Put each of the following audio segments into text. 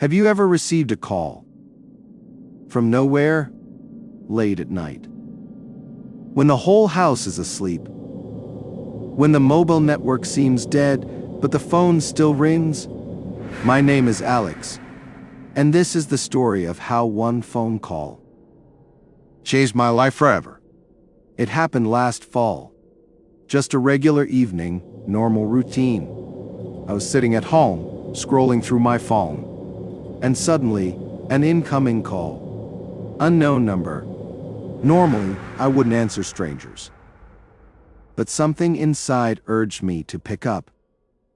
Have you ever received a call from nowhere, late at night, when the whole house is asleep, when the mobile network seems dead, but the phone still rings? My name is Alex, and this is the story of how one phone call changed my life forever. It happened last fall. Just a regular evening, normal routine. I was sitting at home, scrolling through my phone, and suddenly, an incoming call. Unknown number. Normally, I wouldn't answer strangers. But something inside urged me to pick up.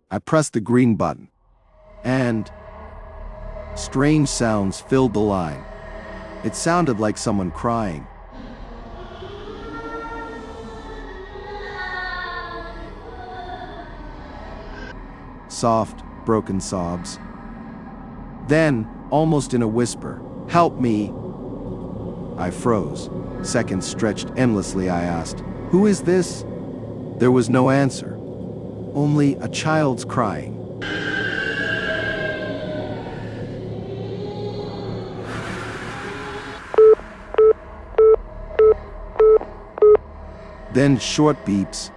I pressed the green button, and strange sounds filled the line. It sounded like someone crying. Soft, broken sobs. Then, almost in a whisper, "Help me!" I froze. Seconds stretched endlessly. I asked, "Who is this?" There was no answer. Only a child's crying. Then short beeps.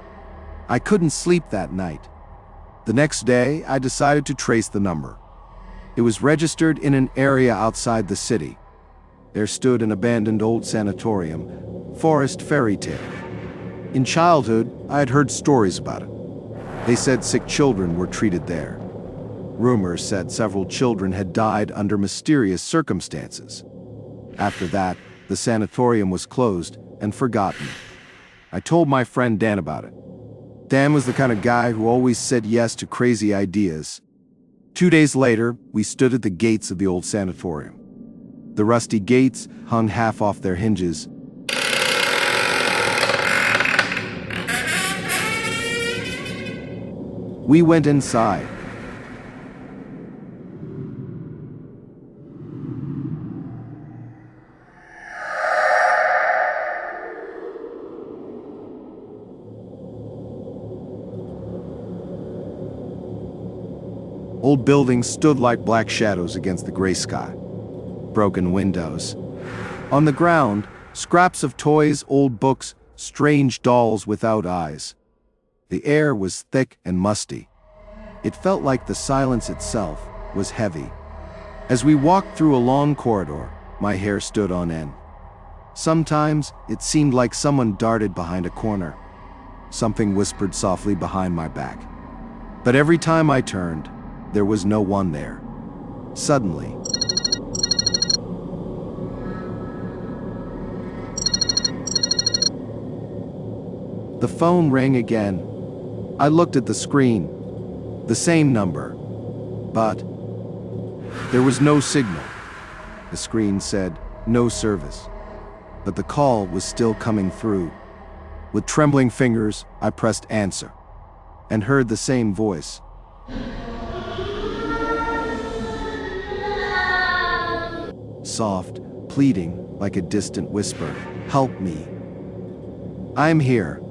I couldn't sleep that night. The next day, I decided to trace the number. It was registered in an area outside the city. There stood an abandoned old sanatorium, forest fairy tale. In childhood, I had heard stories about it. They said sick children were treated there. Rumors said several children had died under mysterious circumstances. After that, the sanatorium was closed and forgotten. I told my friend Dan about it. Dan was the kind of guy who always said yes to crazy ideas. 2 days later, we stood at the gates of the old sanatorium. The rusty gates hung half off their hinges. We went inside. Old buildings stood like black shadows against the gray sky. Broken windows. On the ground, scraps of toys, old books, strange dolls without eyes. The air was thick and musty. It felt like the silence itself was heavy. As we walked through a long corridor, my hair stood on end. Sometimes it seemed like someone darted behind a corner. Something whispered softly behind my back. But every time I turned, there was no one there. Suddenly, the phone rang again. I looked at the screen. The same number. But there was no signal. The screen said, "No service." But the call was still coming through. With trembling fingers, I pressed answer and heard the same voice. Soft, pleading, like a distant whisper. "Help me. I'm here."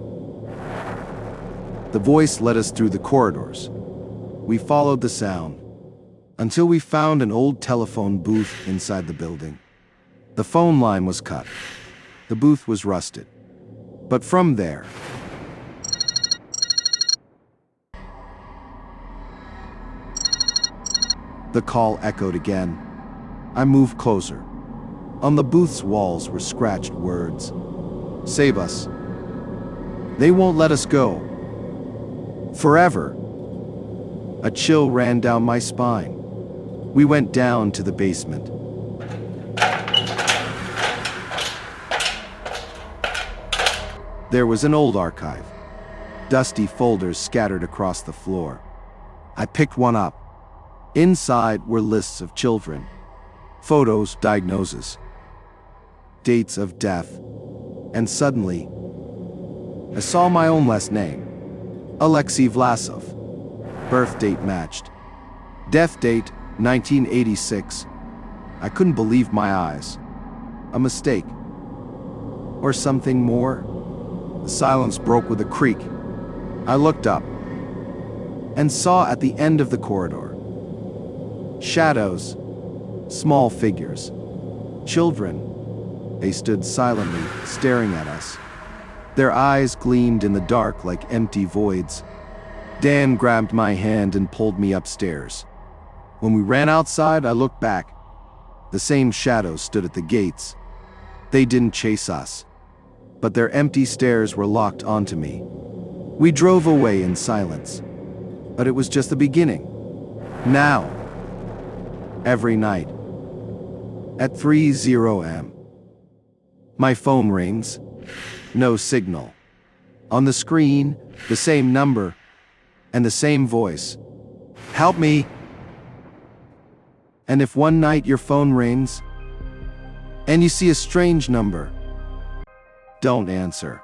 The voice led us through the corridors. We followed the sound until we found an old telephone booth inside the building. The phone line was cut. The booth was rusted. But from there, the call echoed again. I moved closer. On the booth's walls were scratched words. "Save us. They won't let us go. Forever." A chill ran down my spine. We went down to the basement. There was an old archive. Dusty folders scattered across the floor. I picked one up. Inside were lists of children. Photos, diagnoses, dates of death. And suddenly, I saw my own last name. Alexei Vlasov. Birth date matched. Death date, 1986. I couldn't believe my eyes. A mistake. Or something more? The silence broke with a creak. I looked up and saw at the end of the corridor shadows, Small figures. Children. They stood silently, staring at us. Their eyes gleamed in the dark like empty voids. Dan grabbed my hand and pulled me upstairs. When we ran outside, I looked back. The same shadows stood at the gates. They didn't chase us, but their empty stares were locked onto me. We drove away in silence, but it was just the beginning. Now, every night, at 3:00 a.m., my phone rings. No signal. On the screen, the same number and the same voice. Help me. And if one night your phone rings and you see a strange number, don't answer.